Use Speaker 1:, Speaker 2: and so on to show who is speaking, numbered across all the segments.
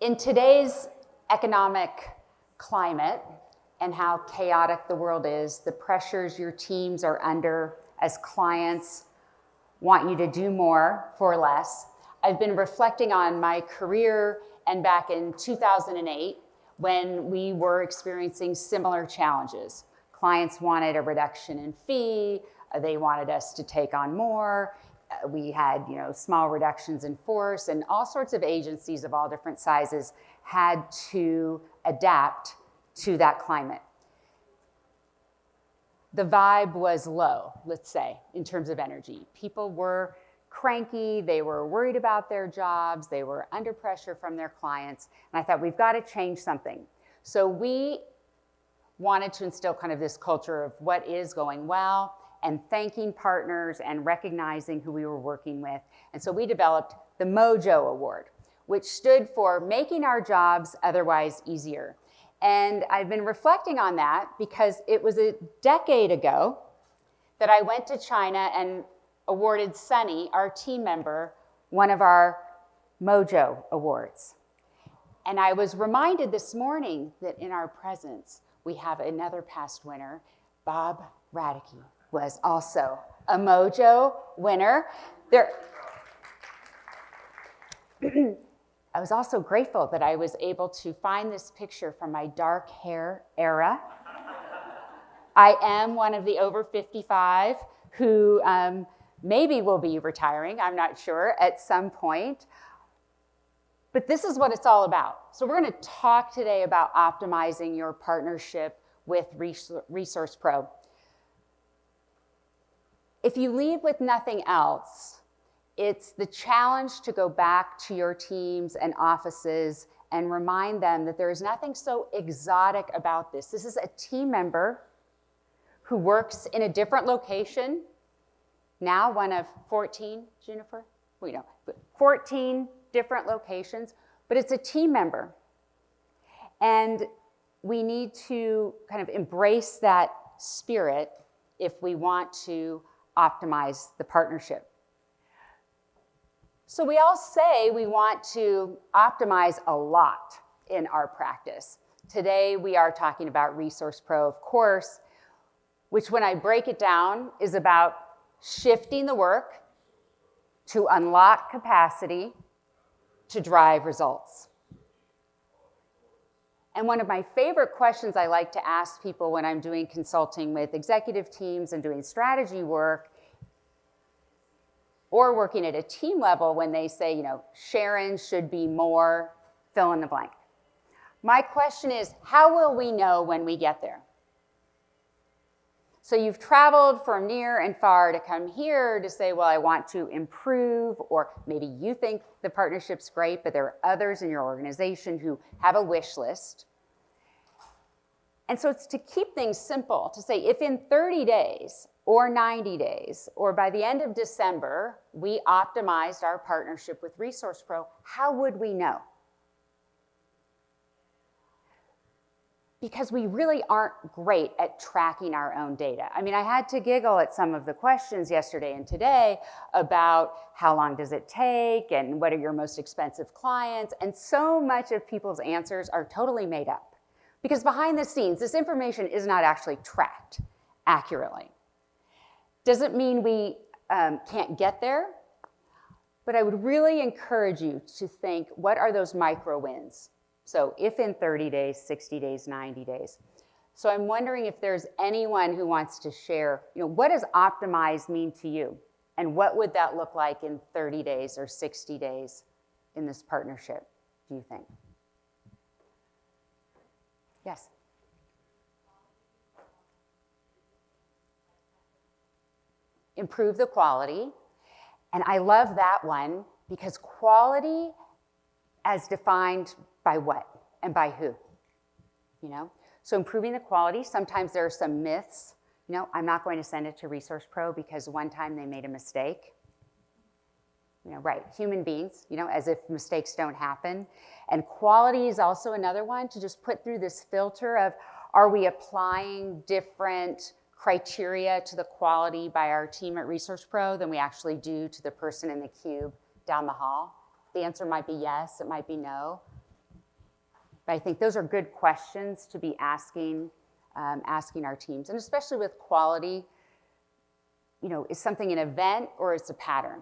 Speaker 1: In today's economic climate and how chaotic the world is, the pressures your teams are under as clients want you to do more for less, I've been reflecting on my career and back in 2008 when we were experiencing similar challenges. Clients wanted a reduction in fee, they wanted us to take on more. We had, small reductions in force, and all sorts of agencies of all different sizes had to adapt to that climate. The vibe was low, let's say, in terms of energy. People were cranky, they were worried about their jobs, they were under pressure from their clients, and I thought, we've got to change something. So we wanted to instill kind of this culture of what is going well, and thanking partners and recognizing who we were working with. And so we developed the Mojo Award, which stood for Making Our Jobs Otherwise Easier. And I've been reflecting on that because it was a decade ago that I went to China and awarded Sunny, our team member, one of our Mojo Awards. And I was reminded this morning that in our presence, we have another past winner, Bob Radke. Was also a Mojo winner. I was also grateful that I was able to find this picture from my dark hair era. I am one of the over 55 who maybe will be retiring, I'm not sure, at some point. But this is what it's all about. So we're going to talk today about optimizing your partnership with ReSource Pro. If you leave with nothing else, it's the challenge to go back to your teams and offices and remind them that there is nothing so exotic about this. This is a team member who works in a different location, now one of 14, Jennifer? 14 different locations, but it's a team member. And we need to kind of embrace that spirit if we want to optimize the partnership. So we all say we want to optimize a lot in our practice. Today we are talking about ReSource Pro, of course, which when I break it down is about shifting the work to unlock capacity to drive results. And one of my favorite questions I like to ask people when I'm doing consulting with executive teams and doing strategy work or working at a team level when they say, Sharon should be more fill in the blank. My question is, how will we know when we get there? So you've traveled from near and far to come here to say, well, I want to improve, or maybe you think the partnership's great, but there are others in your organization who have a wish list. And so it's to keep things simple, to say if in 30 days or 90 days or by the end of December, we optimized our partnership with ReSource Pro, how would we know? Because we really aren't great at tracking our own data. I mean, I had to giggle at some of the questions yesterday and today about how long does it take and what are your most expensive clients, and so much of people's answers are totally made up. Because behind the scenes, this information is not actually tracked accurately. Doesn't mean we can't get there, but I would really encourage you to think, what are those micro wins? So if in 30 days, 60 days, 90 days. So I'm wondering if there's anyone who wants to share, what does optimize mean to you? And what would that look like in 30 days or 60 days in this partnership, do you think? Yes. Improve the quality. And I love that one because quality as defined by what and by who, So improving the quality, sometimes there are some myths. I'm not going to send it to ReSource Pro because one time they made a mistake. Right, human beings, as if mistakes don't happen. And quality is also another one to just put through this filter of, are we applying different criteria to the quality by our team at ReSource Pro than we actually do to the person in the cube down the hall? The answer might be yes, it might be no. But I think those are good questions to be asking our teams, and especially with quality. Is something an event or is it a pattern,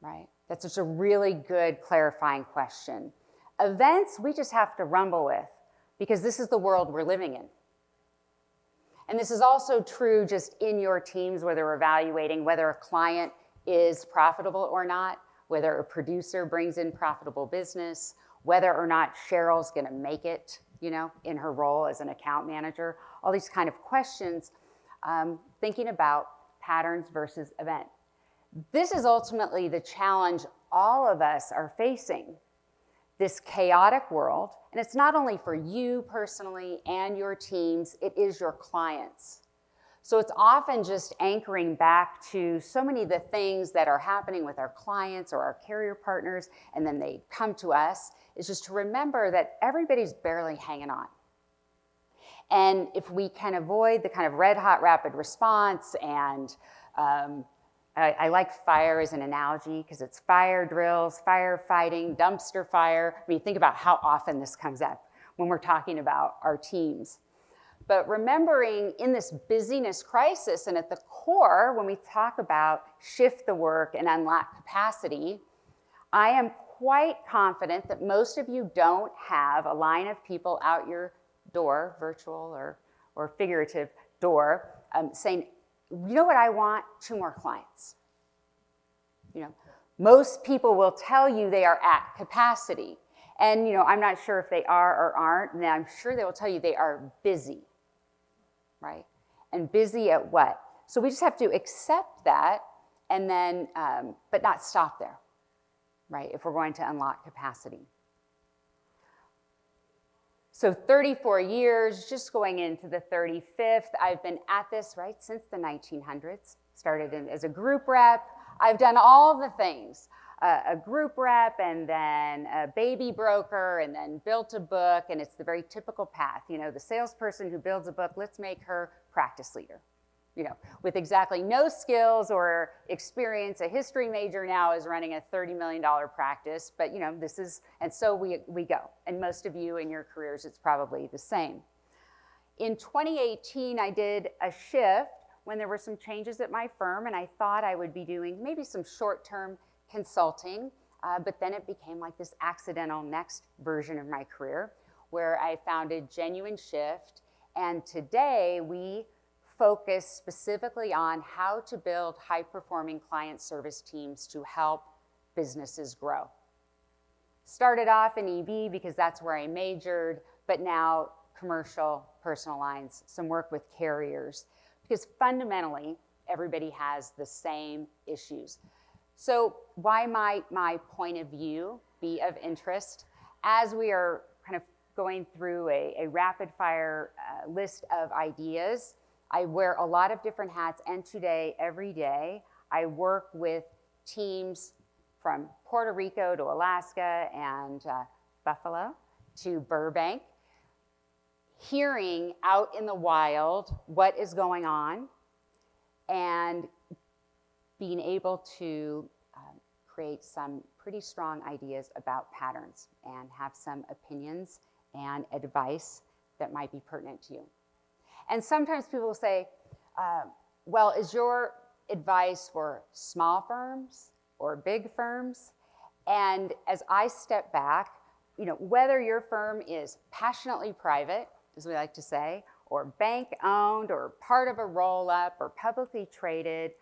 Speaker 1: right? That's just a really good clarifying question. Events, we just have to rumble with because this is the world we're living in. And this is also true just in your teams where they're evaluating whether a client is profitable or not, whether a producer brings in profitable business, whether or not Cheryl's gonna make it, in her role as an account manager, all these kind of questions, thinking about patterns versus event. This is ultimately the challenge all of us are facing, this chaotic world, and it's not only for you personally and your teams, it is your clients. So it's often just anchoring back to so many of the things that are happening with our clients or our carrier partners, and then they come to us, is just to remember that everybody's barely hanging on. And if we can avoid the kind of red hot rapid response, and I like fire as an analogy because it's fire drills, firefighting, dumpster fire. I mean, think about how often this comes up when we're talking about our teams. But remembering in this busyness crisis, and at the core, when we talk about shift the work and unlock capacity, I am quite confident that most of you don't have a line of people out your door, virtual or figurative door, saying, you know what I want? 2 more clients. Most people will tell you they are at capacity. And, I'm not sure if they are or aren't, and I'm sure they will tell you they are busy, right? And busy at what? So we just have to accept that and then, but not stop there, right? If we're going to unlock capacity. So 34 years, just going into the 35th, I've been at this, right, since the 1900s. Started as a group rep. I've done all the things, a group rep and then a baby broker and then built a book, and it's the very typical path. The salesperson who builds a book, let's make her practice leader. With exactly no skills or experience. A history major now is running a $30 million practice, but this is, and so we go. And most of you in your careers, it's probably the same. In 2018, I did a shift when there were some changes at my firm, and I thought I would be doing maybe some short-term consulting, but then it became like this accidental next version of my career where I founded Genuine Shift, and today we focus specifically on how to build high-performing client service teams to help businesses grow. Started off in EV because that's where I majored, but now commercial, personal lines, some work with carriers, because fundamentally, everybody has the same issues. So why might my point of view be of interest? As we are kind of going through a rapid-fire list of ideas, I wear a lot of different hats, and today, every day, I work with teams from Puerto Rico to Alaska and Buffalo to Burbank, hearing out in the wild what is going on and being able to create some pretty strong ideas about patterns and have some opinions and advice that might be pertinent to you. And sometimes people will say, well, is your advice for small firms or big firms? And as I step back, whether your firm is passionately private, as we like to say, or bank owned or part of a roll-up or publicly traded,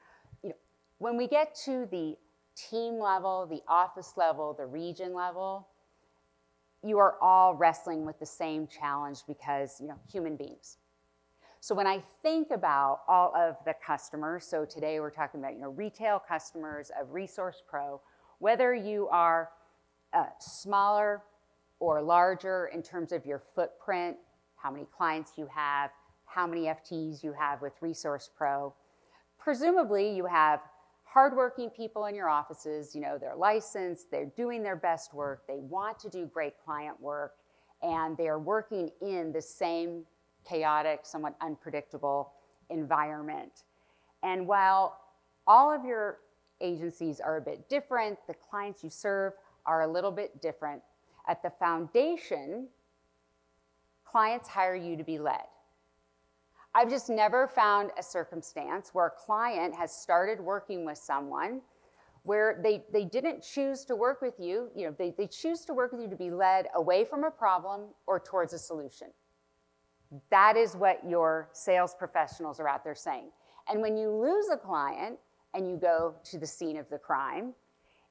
Speaker 1: when we get to the team level, the office level, the region level, you are all wrestling with the same challenge because, human beings. So when I think about all of the customers, so today we're talking about, retail customers of ReSource Pro, whether you are smaller or larger in terms of your footprint, how many clients you have, how many FTEs you have with ReSource Pro, presumably you have hardworking people in your offices, they're licensed, they're doing their best work, they want to do great client work, and they're working in the same chaotic, somewhat unpredictable environment. And while all of your agencies are a bit different, the clients you serve are a little bit different, At the foundation, clients hire you to be led. I've just never found a circumstance where a client has started working with someone where they didn't choose to work with you, they choose to work with you to be led away from a problem or towards a solution. That is what your sales professionals are out there saying. And when you lose a client and you go to the scene of the crime,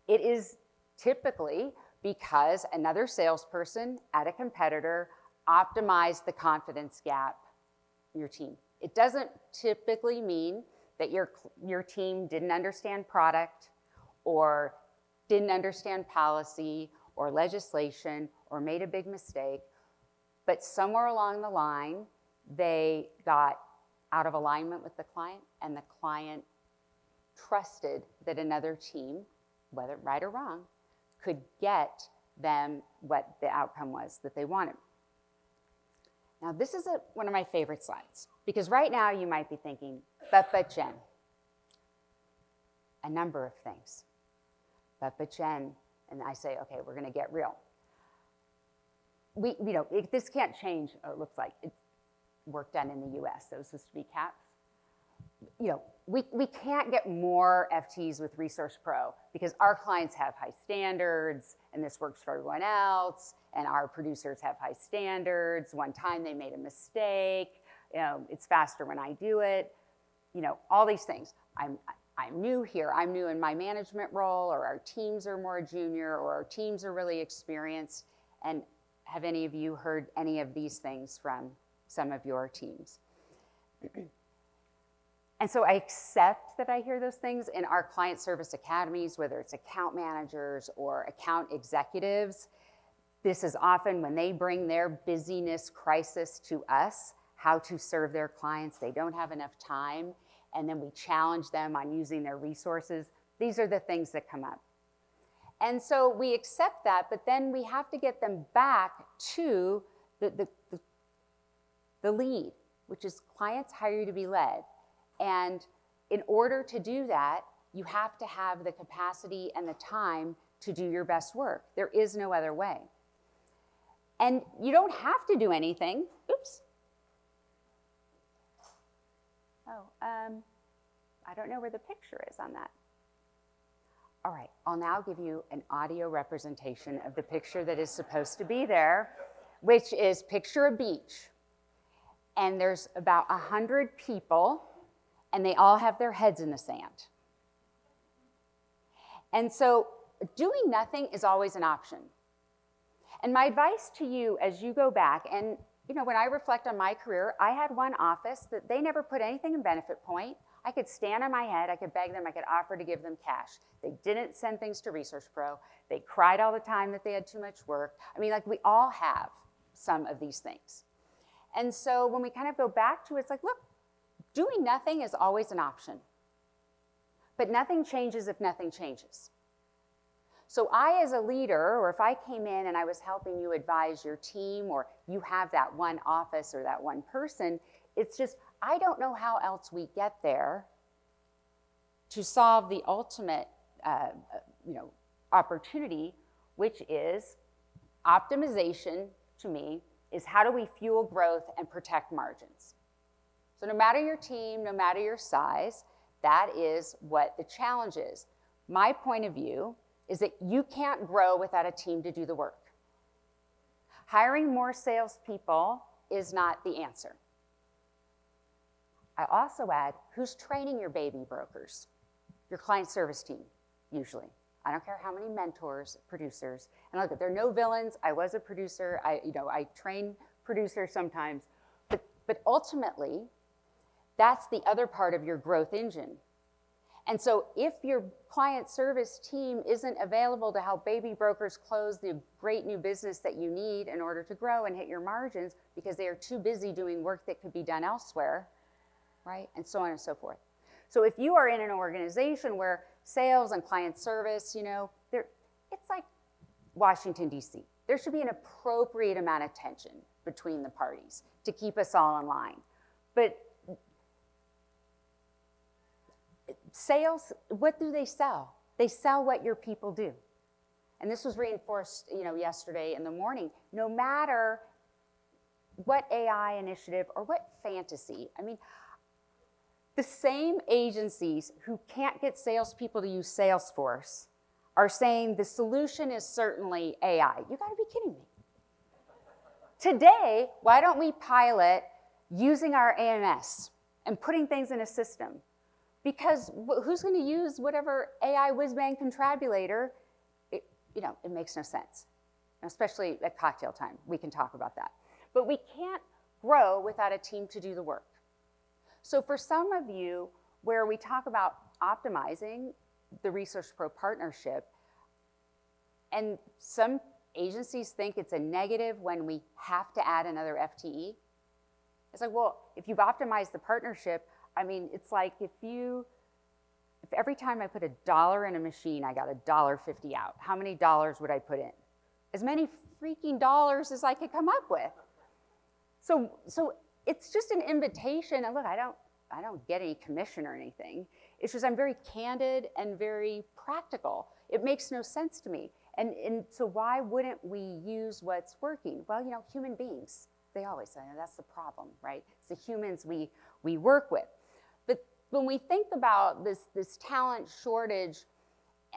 Speaker 1: it is typically because another salesperson at a competitor optimized the confidence gap in your team. It doesn't typically mean that your team didn't understand product or didn't understand policy or legislation or made a big mistake, but somewhere along the line, they got out of alignment with the client, and the client trusted that another team, whether right or wrong, could get them what the outcome was that they wanted. Now, this is one of my favorite slides, because right now you might be thinking, but Jenn, a number of things. But Jenn, and I say, okay, we're going to get real. This can't change, it looks like. It's work done in the US, those supposed to be caps. We can't get more FTEs with ReSource Pro because our clients have high standards, and this works for everyone else, and our producers have high standards. One time they made a mistake. It's faster when I do it. All these things. I'm new here. I'm new in my management role, or our teams are more junior, or our teams are really experienced. And have any of you heard any of these things from some of your teams? And so I accept that I hear those things in our client service academies, whether it's account managers or account executives. This is often when they bring their busyness crisis to us, how to serve their clients. They don't have enough time, and then we challenge them on using their resources. These are the things that come up. And so we accept that, but then we have to get them back to the lead, which is clients hire you to be led. And in order to do that, you have to have the capacity and the time to do your best work. There is no other way. And you don't have to do anything. Oops. I don't know where the picture is on that. All right, I'll now give you an audio representation of the picture that is supposed to be there, which is picture a beach. And there's about 100 people, and they all have their heads in the sand. And so doing nothing is always an option. And my advice to you as you go back, and when I reflect on my career, I had one office that they never put anything in benefit point. I could stand on my head, I could beg them, I could offer to give them cash. They didn't send things to ReSource Pro. They cried all the time that they had too much work. I mean, we all have some of these things. And so when we kind of go back to it, it's like, look, doing nothing is always an option. But nothing changes if nothing changes. So I, as a leader, or if I came in and I was helping you advise your team, or you have that one office or that one person, it's just, I don't know how else we get there to solve the ultimate opportunity, which is optimization. To me, is how do we fuel growth and protect margins? So no matter your team, no matter your size, that is what the challenge is. My point of view is that you can't grow without a team to do the work. Hiring more salespeople is not the answer. I also add, who's training your baby brokers? Your client service team, usually. I don't care how many mentors, producers. And look, there are no villains. I was a producer. I train producers sometimes. But ultimately, that's the other part of your growth engine. And so if your client service team isn't available to help baby brokers close the great new business that you need in order to grow and hit your margins because they are too busy doing work that could be done elsewhere, right? And so on and so forth. So if you are in an organization where sales and client service, it's like Washington, D.C. There should be an appropriate amount of tension between the parties to keep us all in line. But sales, what do they sell? They sell what your people do. And this was reinforced, yesterday in the morning. No matter what AI initiative or what fantasy, the same agencies who can't get salespeople to use Salesforce are saying the solution is certainly AI. You gotta be kidding me. Today, why don't we pilot using our AMS and putting things in a system? Because who's gonna use whatever AI whiz-bang confabulator? It makes no sense, especially at cocktail time. We can talk about that. But we can't grow without a team to do the work. So for some of you, where we talk about optimizing the ReSource Pro partnership, and some agencies think it's a negative when we have to add another FTE. It's like, well, if you've optimized the partnership, it's like if every time I put $1 in a machine, I got $1.50 out. How many dollars would I put in? As many freaking dollars as I could come up with. So it's just an invitation. And look, I don't get any commission or anything. It's just I'm very candid and very practical. It makes no sense to me. And so why wouldn't we use what's working? Well, human beings, they always say that's the problem, right? It's the humans we work with. But when we think about this talent shortage,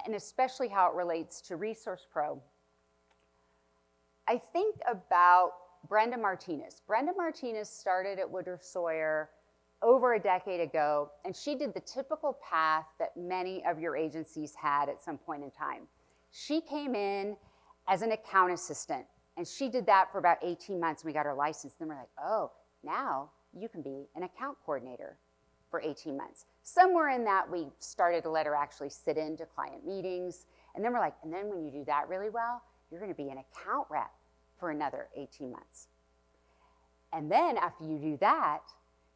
Speaker 1: and especially how it relates to ReSource Pro, I think about Brenda Martinez. Brenda Martinez started at Woodruff Sawyer over a decade ago, and she did the typical path that many of your agencies had at some point in time. She came in as an account assistant, and she did that for about 18 months. We got her license. Then we're like, oh, now you can be an account coordinator for 18 months. Somewhere in that, we started to let her actually sit into client meetings. And then we're like, and then when you do that really well, you're going to be an account rep for another 18 months. And then after you do that,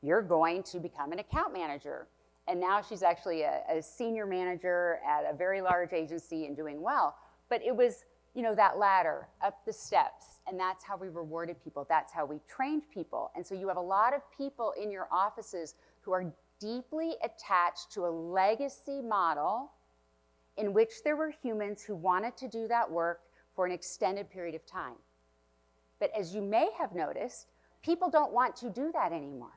Speaker 1: you're going to become an account manager. And now she's actually a senior manager at a very large agency and doing well. But it was, that ladder up the steps, and that's how we rewarded people. That's how we trained people. And so you have a lot of people in your offices who are deeply attached to a legacy model in which there were humans who wanted to do that work for an extended period of time. But as you may have noticed, people don't want to do that anymore.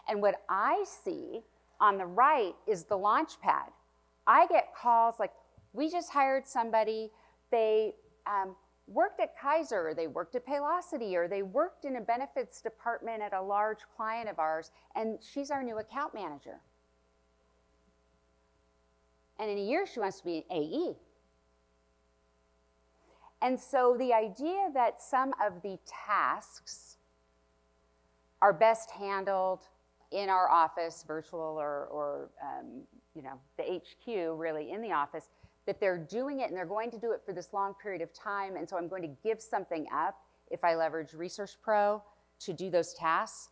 Speaker 1: And what I see on the right is the launch pad. I get calls like, we just hired somebody, they worked at Kaiser, or they worked at Paylocity, or they worked in a benefits department at a large client of ours, and she's our new account manager. And in a year, she wants to be an AE. And so the idea that some of the tasks are best handled in our office, virtual or the HQ really in the office, that they're doing it and they're going to do it for this long period of time, and so I'm going to give something up if I leverage ReSource Pro to do those tasks.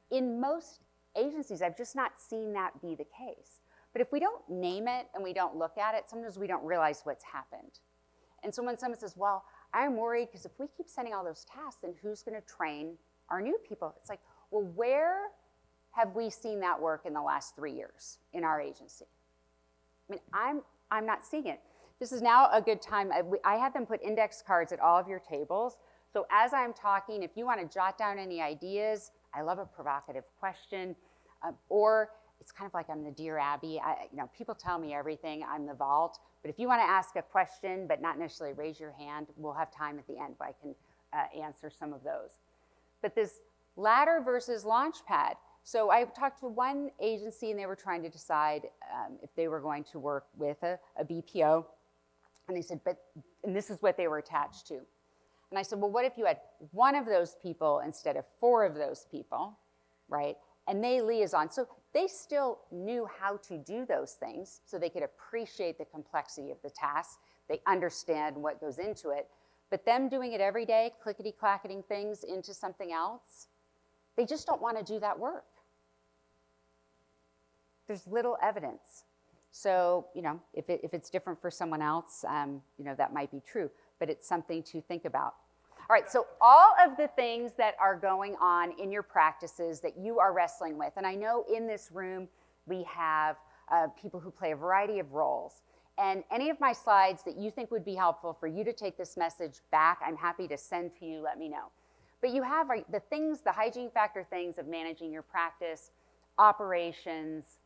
Speaker 1: In most agencies, I've just not seen that be the case. But if we don't name it and we don't look at it, sometimes we don't realize what's happened. And so when someone says, well, I'm worried because if we keep sending all those tasks, then who's going to train our new people? It's like, well, where have we seen that work in the last 3 years in our agency? I'm not seeing it. This is now a good time. I had them put index cards at all of your tables. So as I'm talking, if you want to jot down any ideas, I love a provocative question, or it's kind of like I'm the Dear Abby. People tell me everything. I'm the vault. But if you want to ask a question, but not necessarily raise your hand, we'll have time at the end where I can answer some of those. But this ladder versus launchpad. So I talked to one agency, and they were trying to decide if they were going to work with a BPO. And they said, and this is what they were attached to. And I said, well, what if you had one of those people instead of 4 of those people, right? And they liaison. So they still knew how to do those things, so they could appreciate the complexity of the task. They understand what goes into it. But them doing it every day, clickety-clacketing things into something else, they just don't want to do that work. There's little evidence. So, if it's different for someone else, that might be true, but it's something to think about. All right, so all of the things that are going on in your practices that you are wrestling with, and I know in this room we have people who play a variety of roles, And any of my slides that you think would be helpful for you to take this message back, I'm happy to send to you, let me know. But you have the things, the hygiene factor things of managing your practice, operations,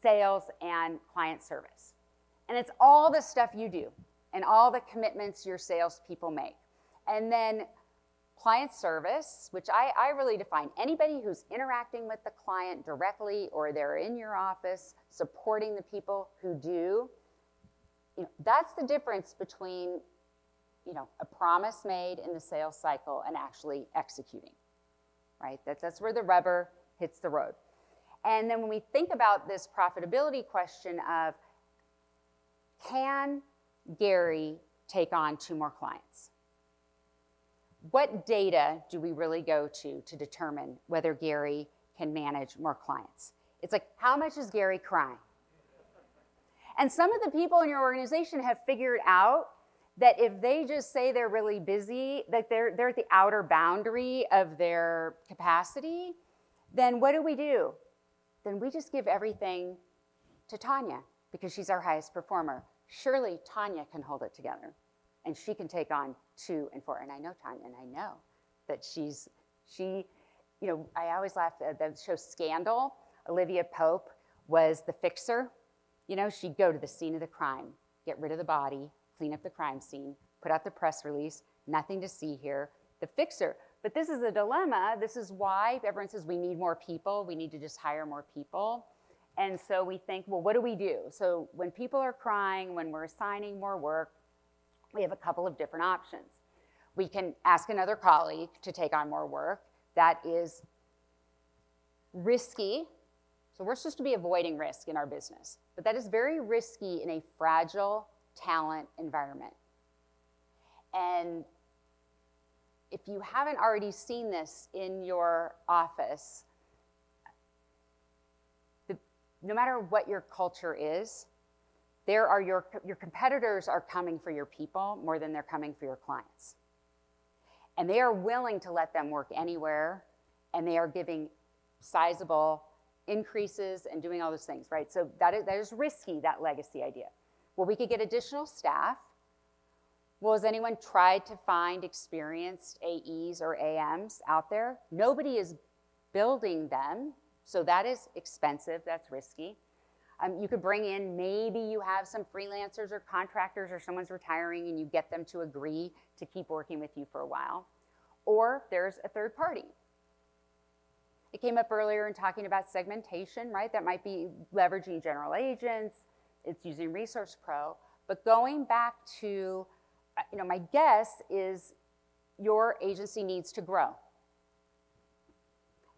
Speaker 1: sales, and client service. And it's all the stuff you do and all the commitments your salespeople make. And then client service, which I really define anybody who's interacting with the client directly or they're in your office supporting the people who do. That's the difference between a promise made in the sales cycle and actually executing, right? That's where the rubber hits the road. And then when we think about this profitability question of, can Gary take on 2 more clients? What data do we really go to determine whether Gary can manage more clients? It's like, how much is Gary crying? And some of the people in your organization have figured out that if they just say they're really busy, that they're at the outer boundary of their capacity, then what do? Then we just give everything to Tanya because she's our highest performer. Surely Tanya can hold it together and she can take on 2 and 4. And I know Tanya, and I know that I always laugh at the show Scandal. Olivia Pope was the fixer. She'd go to the scene of the crime, get rid of the body, clean up the crime scene, put out the press release, nothing to see here, the fixer. But this is a dilemma. This is why everyone says we need more people. We need to just hire more people. And so we think, well, what do we do? So when people are crying, when we're assigning more work, we have a couple of different options. We can ask another colleague to take on more work. That is risky. So we're supposed to be avoiding risk in our business. But that is very risky in a fragile talent environment. And if you haven't already seen this in your office, no matter what your culture is, your competitors are coming for your people more than they're coming for your clients. And they are willing to let them work anywhere, and they are giving sizable increases and doing all those things, right? So that is risky, that legacy idea. Well, we could get additional staff. Well, has anyone tried to find experienced AEs or AMs out there? Nobody is building them, so that is expensive, that's risky. You could bring in, maybe you have some freelancers or contractors or someone's retiring and you get them to agree to keep working with you for a while. Or there's a third party. It came up earlier in talking about segmentation, right? That might be leveraging general agents, it's using ReSource Pro, but going back to, my guess is your agency needs to grow.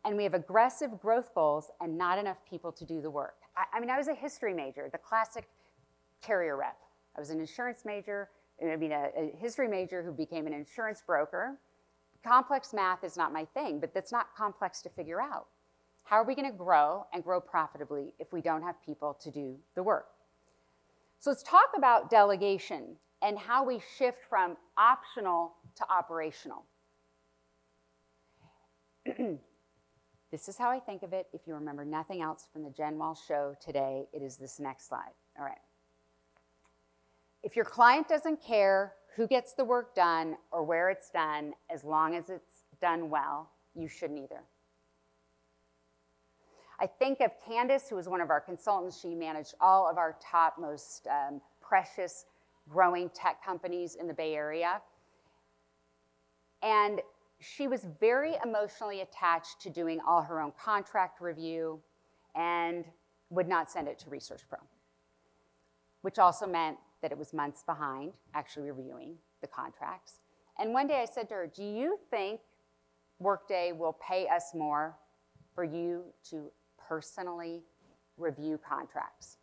Speaker 1: And we have aggressive growth goals and not enough people to do the work. I was a history major, the classic carrier rep. I was an insurance major, a history major who became an insurance broker. Complex math is not my thing, but that's not complex to figure out. How are we going to grow and grow profitably if we don't have people to do the work? So let's talk about delegation and how we shift from optional to operational. This is how I think of it. If you remember nothing else from the Jenn Walsh show today, it is this next slide. All right. If your client doesn't care who gets the work done or where it's done, as long as it's done well, you shouldn't either. I think of Candace, who was one of our consultants. She managed all of our top, most precious growing tech companies in the Bay Area. And she was very emotionally attached to doing all her own contract review and would not send it to ReSource Pro, which also meant that it was months behind actually reviewing the contracts. And one day I said to her, do you think Workday will pay us more for you to personally review contracts?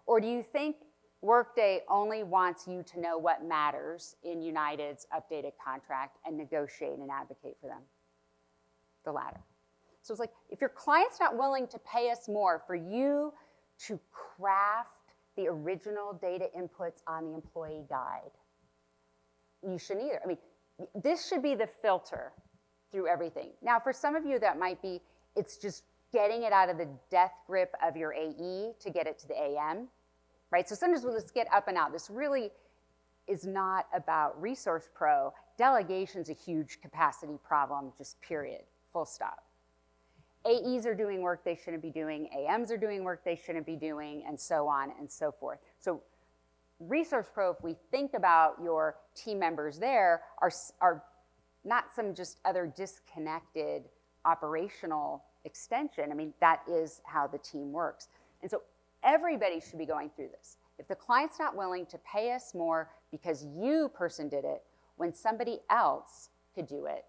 Speaker 1: Or do you think Workday only wants you to know what matters in United's updated contract and negotiate and advocate for them? The latter. So it's like, if your client's not willing to pay us more for you to craft the original data inputs on the employee guide, you shouldn't either. This should be the filter through everything. Now, for some of you, that might be, it's just getting it out of the death grip of your AE to get it to the AM. right? So sometimes we'll just get up and out. This really is not about Resource Pro. Delegation's a huge capacity problem, just period, full stop. AEs are doing work they shouldn't be doing, AMs are doing work they shouldn't be doing, and so on and so forth. So Resource Pro, if we think about your team members there, are not some just other disconnected operational extension. I mean, that is how the team works. And so everybody should be going through this. If the client's not willing to pay us more because you person did it when somebody else could do it,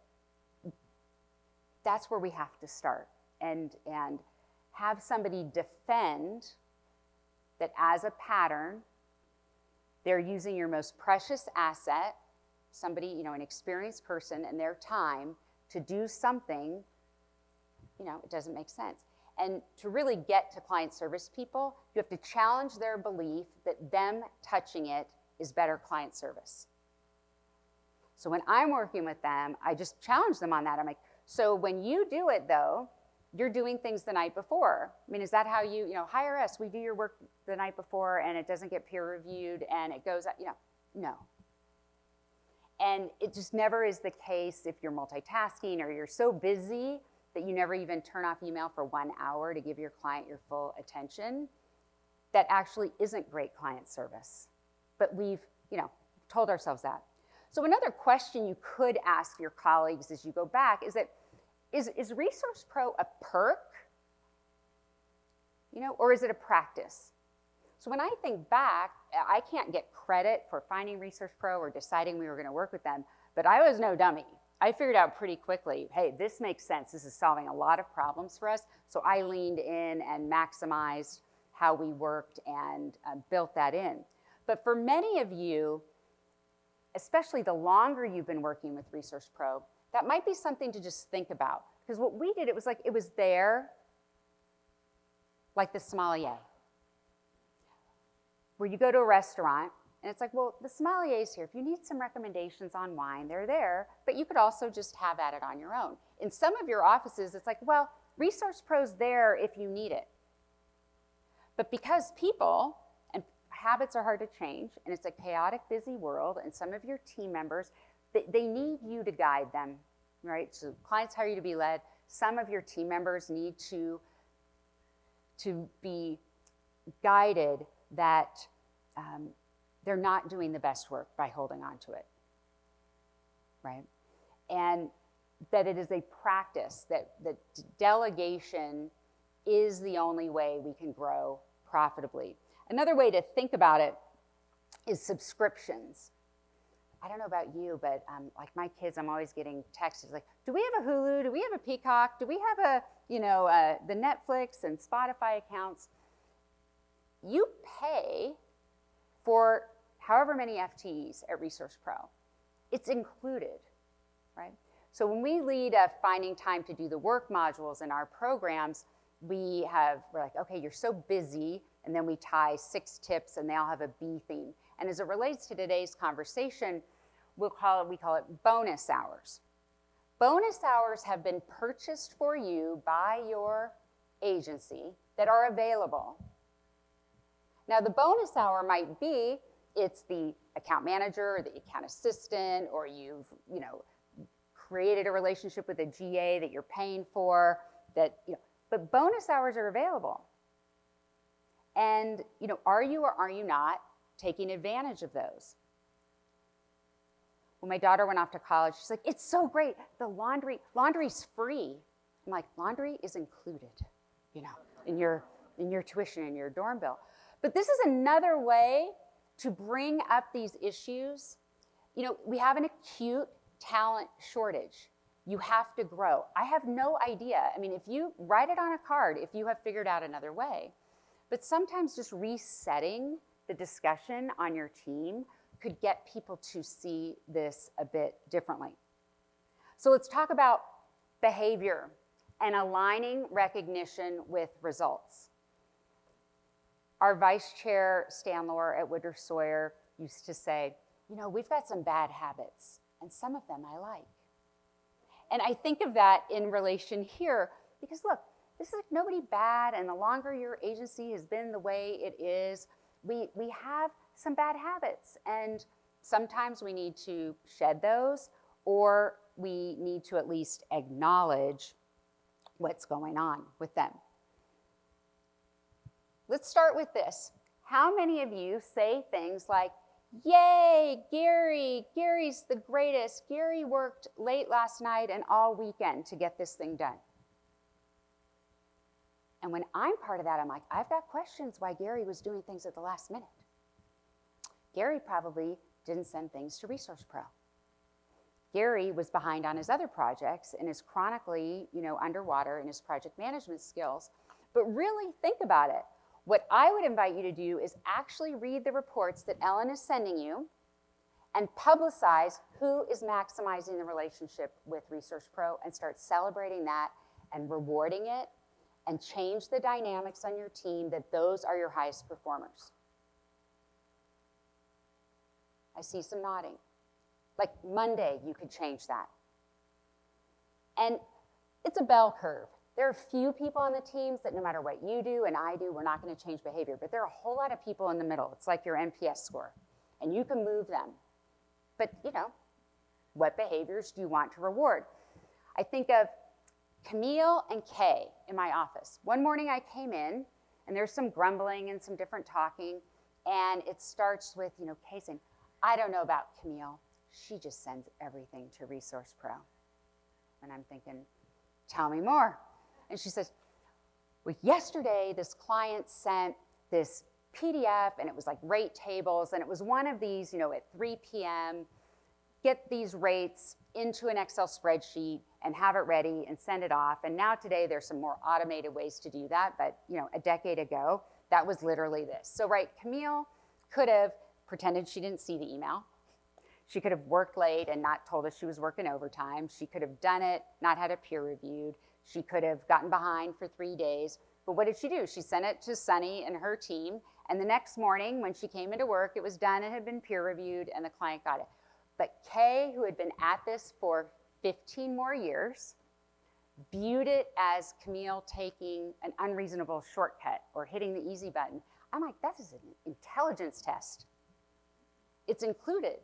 Speaker 1: that's where we have to start. And have somebody defend that as a pattern, they're using your most precious asset, somebody, an experienced person, and their time to do something, it doesn't make sense. And to really get to client service people, you have to challenge their belief that them touching it is better client service. So when I'm working with them, I just challenge them on that. I'm like, so when you do it though, you're doing things the night before. I mean, is that how you hire us? We do your work the night before and it doesn't get peer reviewed and it goes, no. And it just never is the case if you're multitasking or you're so busy that you never even turn off email for 1 hour to give your client your full attention. That actually isn't great client service. But we've, told ourselves that. So another question you could ask your colleagues as you go back is that, is Resource Pro a perk? Or is it a practice? So when I think back, I can't get credit for finding Resource Pro or deciding we were going to work with them, but I was no dummy. I figured out pretty quickly, hey, this makes sense. This is solving a lot of problems for us. So I leaned in and maximized how we worked and built that in. But for many of you, especially the longer you've been working with Resource Pro, that might be something to just think about. Because what we did, it was there, like the sommelier. Where you go to a restaurant, and it's like, well, the sommelier's here. If you need some recommendations on wine, they're there, but you could also just have at it on your own. In some of your offices, it's like, well, Resource Pro's there if you need it. But because people and habits are hard to change, and it's a chaotic, busy world, and some of your team members, they need you to guide them, right? So clients hire you to be led. Some of your team members need to be guided that they're not doing the best work by holding on to it, right? And that it is a practice, that delegation is the only way we can grow profitably. Another way to think about it is subscriptions. I don't know about you, but like my kids, I'm always getting texts like, do we have a Hulu? Do we have a Peacock? Do we have the Netflix and Spotify accounts? You pay for however many FTEs at Resource Pro. It's included, right? So when we lead a finding time to do the work modules in our programs, we're like, okay, you're so busy, and then we tie 6 tips and they all have a B theme. And as it relates to today's conversation, we call it bonus hours. Bonus hours have been purchased for you by your agency that are available. Now the bonus hour might be, it's the account manager or the account assistant, or you've created a relationship with a GA that you're paying for, but bonus hours are available. And are you or are you not taking advantage of those? When my daughter went off to college, she's like, it's so great, the laundry's free. I'm like, laundry is included, in your tuition, in your dorm bill. But this is another way to bring up these issues. We have an acute talent shortage. You have to grow. I have no idea. I mean, if you write it on a card, if you have figured out another way. But sometimes just resetting the discussion on your team could get people to see this a bit differently. So let's talk about behavior and aligning recognition with results. Our vice chair, Stan Lohr at Woodruff Sawyer, used to say, we've got some bad habits, and some of them I like. And I think of that in relation here, because look, this is nobody bad, and the longer your agency has been the way it is, we have some bad habits, and sometimes we need to shed those, or we need to at least acknowledge what's going on with them. Let's start with this. How many of you say things like, yay, Gary's the greatest. Gary worked late last night and all weekend to get this thing done. And when I'm part of that, I'm like, I've got questions why Gary was doing things at the last minute. Gary probably didn't send things to ReSource Pro. Gary was behind on his other projects and is chronically, underwater in his project management skills. But really think about it. What I would invite you to do is actually read the reports that Ellen is sending you and publicize who is maximizing the relationship with ReSource Pro, and start celebrating that and rewarding it, and change the dynamics on your team that those are your highest performers. I see some nodding. Like Monday, you could change that. And it's a bell curve. There are a few people on the teams that no matter what you do and I do, we're not going to change behavior. But there are a whole lot of people in the middle. It's like your NPS score. And you can move them. But, what behaviors do you want to reward? I think of Camille and Kay in my office. One morning I came in, and there's some grumbling and some different talking. And it starts with, Kay saying, I don't know about Camille. She just sends everything to ReSource Pro. And I'm thinking, tell me more. And she says, well, yesterday this client sent this PDF, and it was like rate tables, and it was one of these, at 3 p.m., get these rates into an Excel spreadsheet and have it ready and send it off. And now today there's some more automated ways to do that, but a decade ago, that was literally this. So Camille could have pretended she didn't see the email. She could have worked late and not told us she was working overtime. She could have done it, not had it peer reviewed. She could have gotten behind for 3 days. But what did she do? She sent it to Sunny and her team. And the next morning when she came into work, it was done and had been peer reviewed, and the client got it. But Kay, who had been at this for 15 more years, viewed it as Camille taking an unreasonable shortcut or hitting the easy button. I'm like, that is an intelligence test. It's included.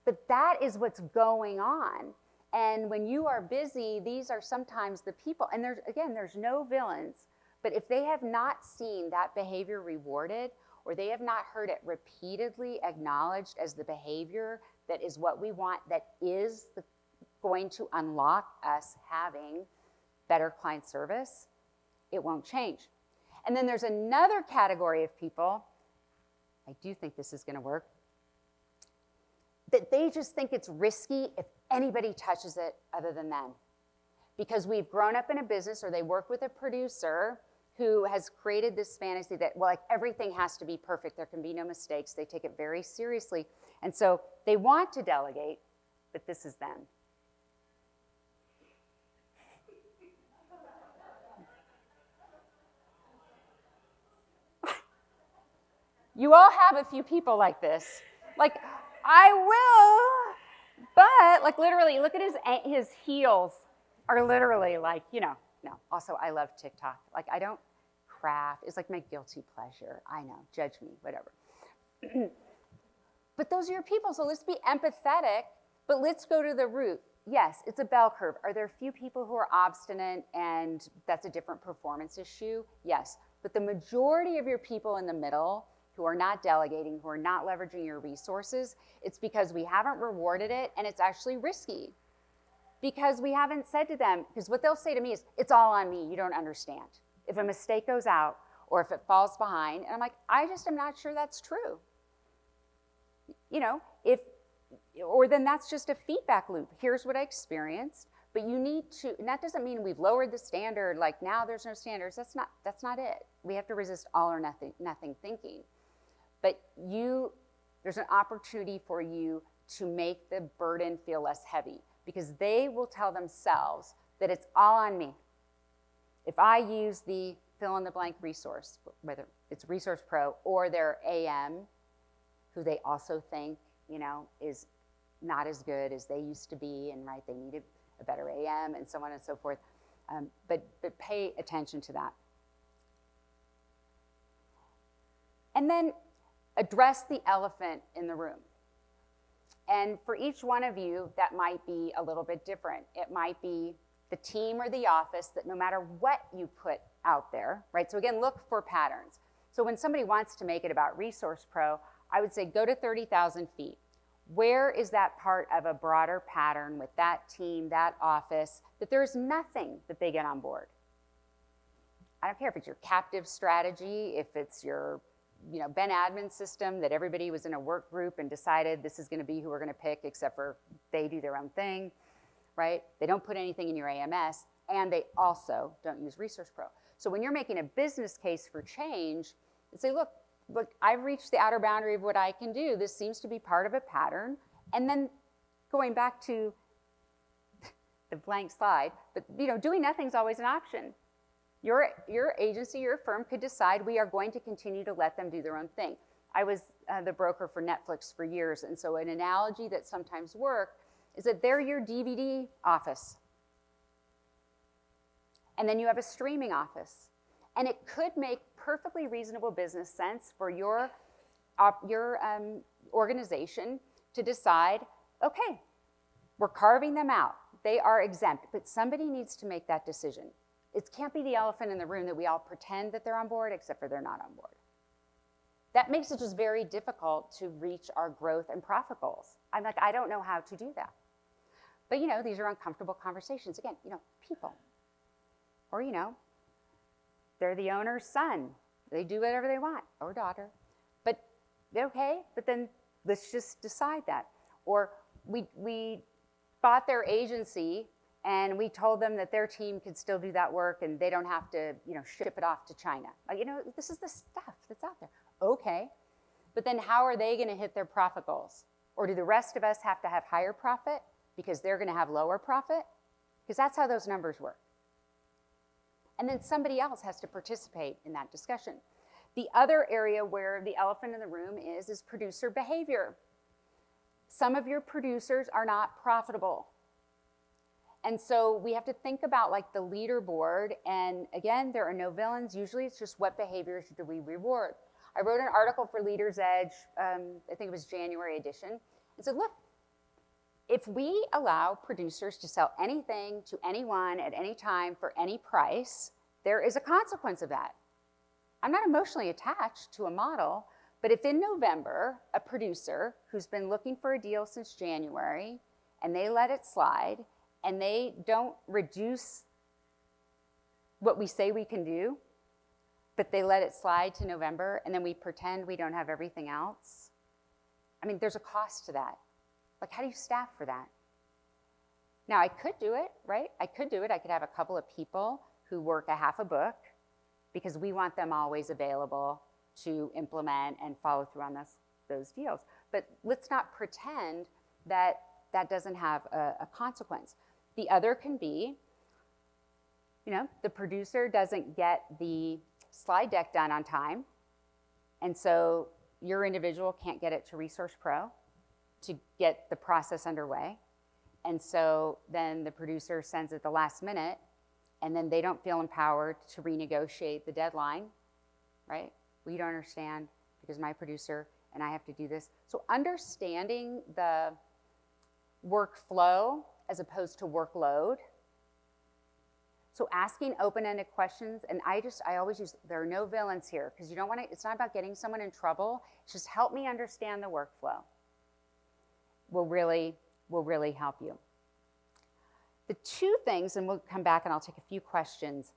Speaker 1: But that is what's going on. And when you are busy, these are sometimes the people, and there's no villains, but if they have not seen that behavior rewarded, or they have not heard it repeatedly acknowledged as the behavior that is what we want, that is going to unlock us having better client service, it won't change. And then there's another category of people, I do think this is going to work, that they just think it's risky if anybody touches it other than them. Because we've grown up in a business, or they work with a producer who has created this fantasy that, everything has to be perfect. There can be no mistakes. They take it very seriously. And so they want to delegate, but this is them. You all have a few people like this. I will, but literally, look at his heels are literally no. Also, I love TikTok. I don't craft. It's my guilty pleasure. I know, judge me, whatever. But those are your people, so let's be empathetic, but let's go to the root. Yes, it's a bell curve. Are there a few people who are obstinate and that's a different performance issue? Yes, but the majority of your people in the middle who are not delegating, who are not leveraging your resources, it's because we haven't rewarded it, and it's actually risky. Because we haven't said to them, because what they'll say to me is, it's all on me, you don't understand. If a mistake goes out, or if it falls behind, and I'm like, I just am not sure that's true. Or then that's just a feedback loop. Here's what I experienced, but you need to, and that doesn't mean we've lowered the standard, now there's no standards, that's not it. We have to resist all or nothing thinking. But there's an opportunity for you to make the burden feel less heavy, because they will tell themselves that it's all on me. If I use the fill-in-the-blank resource, whether it's ReSource Pro or their AM, who they also think, is not as good as they used to be, and they needed a better AM, and so on and so forth. But pay attention to that. And then address the elephant in the room. And for each one of you, that might be a little bit different. It might be the team or the office that no matter what you put out there, right? So again, look for patterns. So when somebody wants to make it about Resource Pro, I would say go to 30,000 feet. Where is that part of a broader pattern with that team, that office, that there's nothing that they get on board? I don't care if it's your captive strategy, if it's your Ben admin system that everybody was in a work group and decided this is going to be who we're going to pick, except for they do their own thing, right? They don't put anything in your AMS, and they also don't use Resource Pro. So when you're making a business case for change, and say, look, I've reached the outer boundary of what I can do. This seems to be part of a pattern. And then going back to the blank slide, but doing nothing is always an option. Your agency, your firm could decide we are going to continue to let them do their own thing. I was the broker for Netflix for years, and so an analogy that sometimes works is that they're your DVD office. And then you have a streaming office. And it could make perfectly reasonable business sense for your organization to decide, okay, we're carving them out. They are exempt, but somebody needs to make that decision. It can't be the elephant in the room that we all pretend that they're on board, except for they're not on board. That makes it just very difficult to reach our growth and profit goals. I'm like, I don't know how to do that. But these are uncomfortable conversations. Again, people. Or, they're the owner's son. They do whatever they want, or daughter. But okay, but then let's just decide that. Or we bought their agency and we told them that their team could still do that work and they don't have to, ship it off to China. This is the stuff that's out there. Okay, but then how are they gonna hit their profit goals? Or do the rest of us have to have higher profit because they're gonna have lower profit? Because that's how those numbers work. And then somebody else has to participate in that discussion. The other area where the elephant in the room is producer behavior. Some of your producers are not profitable. And so we have to think about like the leaderboard. And again, there are no villains. Usually it's just what behaviors do we reward. I wrote an article for Leader's Edge, I think it was January edition, and said, look, if we allow producers to sell anything to anyone at any time for any price, there is a consequence of that. I'm not emotionally attached to a model, but if in November, a producer who's been looking for a deal since January, and they let it slide, and they don't reduce what we say we can do, but they let it slide to November, and then we pretend we don't have everything else. I mean, there's a cost to that. Like, how do you staff for that? Now, I could do it, right? I could do it. I could have a couple of people who work a half a book because we want them always available to implement and follow through on those deals. But let's not pretend that that doesn't have a consequence. The other can be, the producer doesn't get the slide deck done on time, and so your individual can't get it to Resource Pro to get the process underway. And so then the producer sends it the last minute, and then they don't feel empowered to renegotiate the deadline, right? We don't understand because my producer and I have to do this. So understanding the workflow as opposed to workload. So asking open-ended questions, and I always use, there are no villains here, because you don't want to, it's not about getting someone in trouble, it's just help me understand the workflow. Will really help you. The two things, and we'll come back and I'll take a few questions.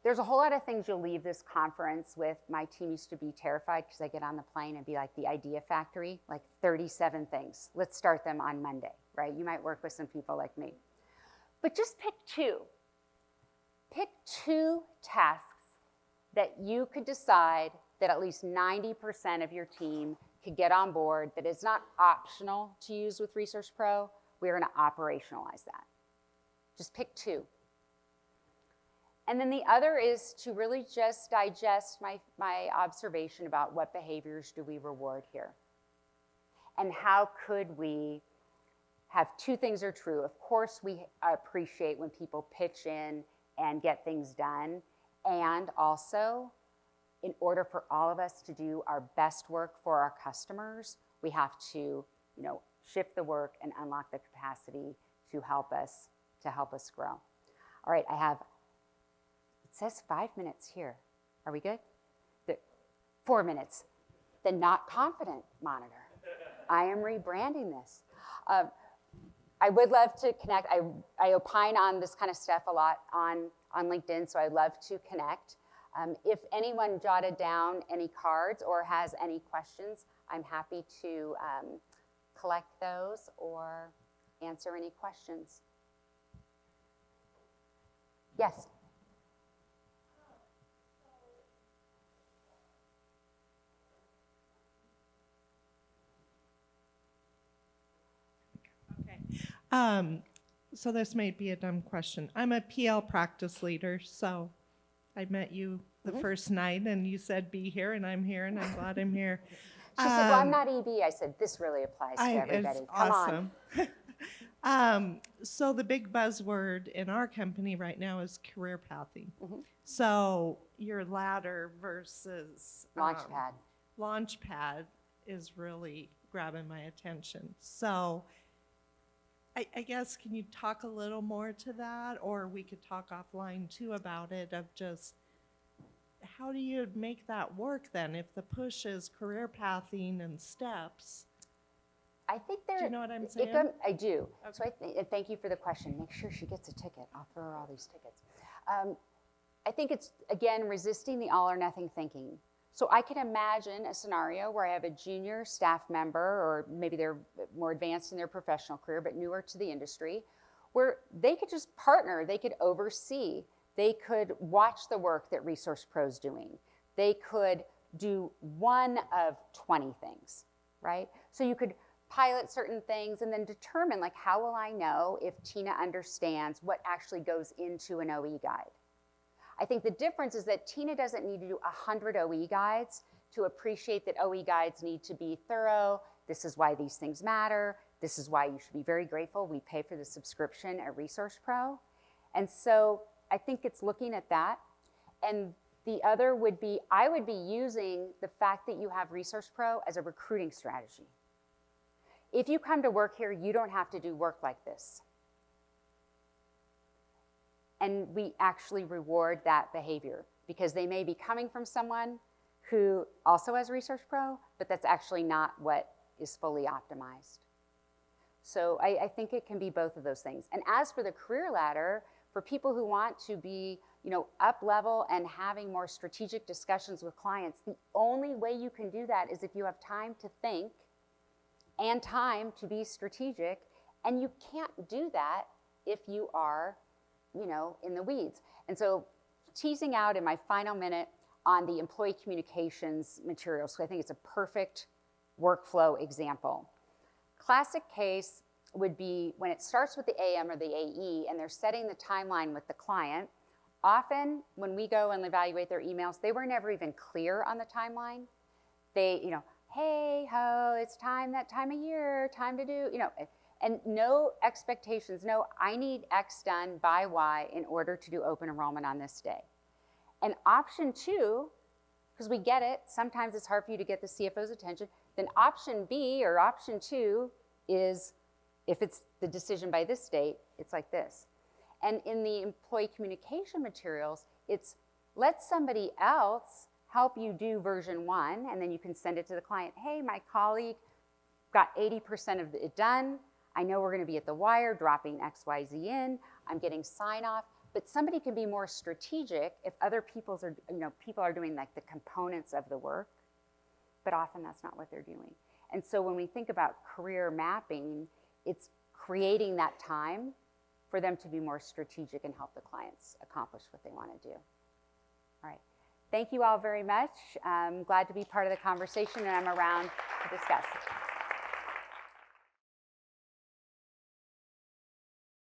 Speaker 1: There's a whole lot of things you'll leave this conference with. My team used to be terrified because I get on the plane and be like the idea factory, like 37 things. Let's start them on Monday, right? You might work with some people like me. But just pick two. Pick two tasks that you could decide that at least 90% of your team could get on board, that it's not optional to use with Resource Pro. We're going to operationalize that. Just pick two. And then the other is to really just digest my observation about what behaviors do we reward here. And how could we have two things are true. Of course, we appreciate when people pitch in and get things done. And also, in order for all of us to do our best work for our customers, we have to, shift the work and unlock the capacity to help us grow. All right, it says 5 minutes here. Are we good? 4 minutes. The not confident monitor. I am rebranding this. I would love to connect. I opine on this kind of stuff a lot on LinkedIn, so I'd love to connect. If anyone jotted down any cards or has any questions, I'm happy to collect those or answer any questions. Yes?
Speaker 2: So this might be a dumb question. I'm a PL practice leader, so I met you the first night, and you said be here, and I'm here, and I'm glad I'm here.
Speaker 1: She said, well, I'm not EB. I said, this really applies to everybody.
Speaker 2: It's
Speaker 1: Come
Speaker 2: awesome.
Speaker 1: on.
Speaker 2: So the big buzzword in our company right now is career pathing. So your ladder versus Launchpad is really grabbing my attention. So I guess, can you talk a little more to that, or we could talk offline too about it, of just how do you make that work then if the push is career pathing and steps?
Speaker 1: I think
Speaker 2: Do you know what I'm saying?
Speaker 1: I do.
Speaker 2: Okay.
Speaker 1: So and thank you for the question. Make sure she gets a ticket. I'll throw her all these tickets. I think it's, again, resisting the all or nothing thinking. So I can imagine a scenario where I have a junior staff member, or maybe they're more advanced in their professional career, but newer to the industry, where they could just partner, they could oversee, they could watch the work that ReSource Pro is doing. They could do one of 20 things, right? So you could pilot certain things and then determine, like, how will I know if Tina understands what actually goes into an OE guide? I think the difference is that Tina doesn't need to do 100 OE guides to appreciate that OE guides need to be thorough. This is why these things matter. This is why you should be very grateful we pay for the subscription at ReSource Pro. And so I think it's looking at that. And the other would be, I would be using the fact that you have ReSource Pro as a recruiting strategy. If you come to work here, you don't have to do work like this. And we actually reward that behavior, because they may be coming from someone who also has ReSource Pro, but that's actually not what is fully optimized. So I think it can be both of those things. And as for the career ladder, for people who want to be, up level and having more strategic discussions with clients, the only way you can do that is if you have time to think and time to be strategic. And you can't do that if you are in the weeds. And so teasing out in my final minute on the employee communications materials, so I think it's a perfect workflow example. Classic case would be when it starts with the AM or the AE and they're setting the timeline with the client. Often when we go and evaluate their emails, they were never even clear on the timeline. They, hey ho, it's time, that time of year, time to do, and no expectations, no, I need X done by Y in order to do open enrollment on this day. And option two, because we get it, sometimes it's hard for you to get the CFO's attention, then option B or option two is, if it's the decision by this date, it's like this. And in the employee communication materials, it's let somebody else help you do version 1, and then you can send it to the client. Hey, my colleague got 80% of it done. I know we're going to be at the wire, dropping XYZ in. I'm getting sign off, but somebody can be more strategic if other people are doing like the components of the work, but often that's not what they're doing. And so when we think about career mapping, it's creating that time for them to be more strategic and help the clients accomplish what they want to do. All right. Thank you all very much. I'm glad to be part of the conversation, and I'm around to discuss.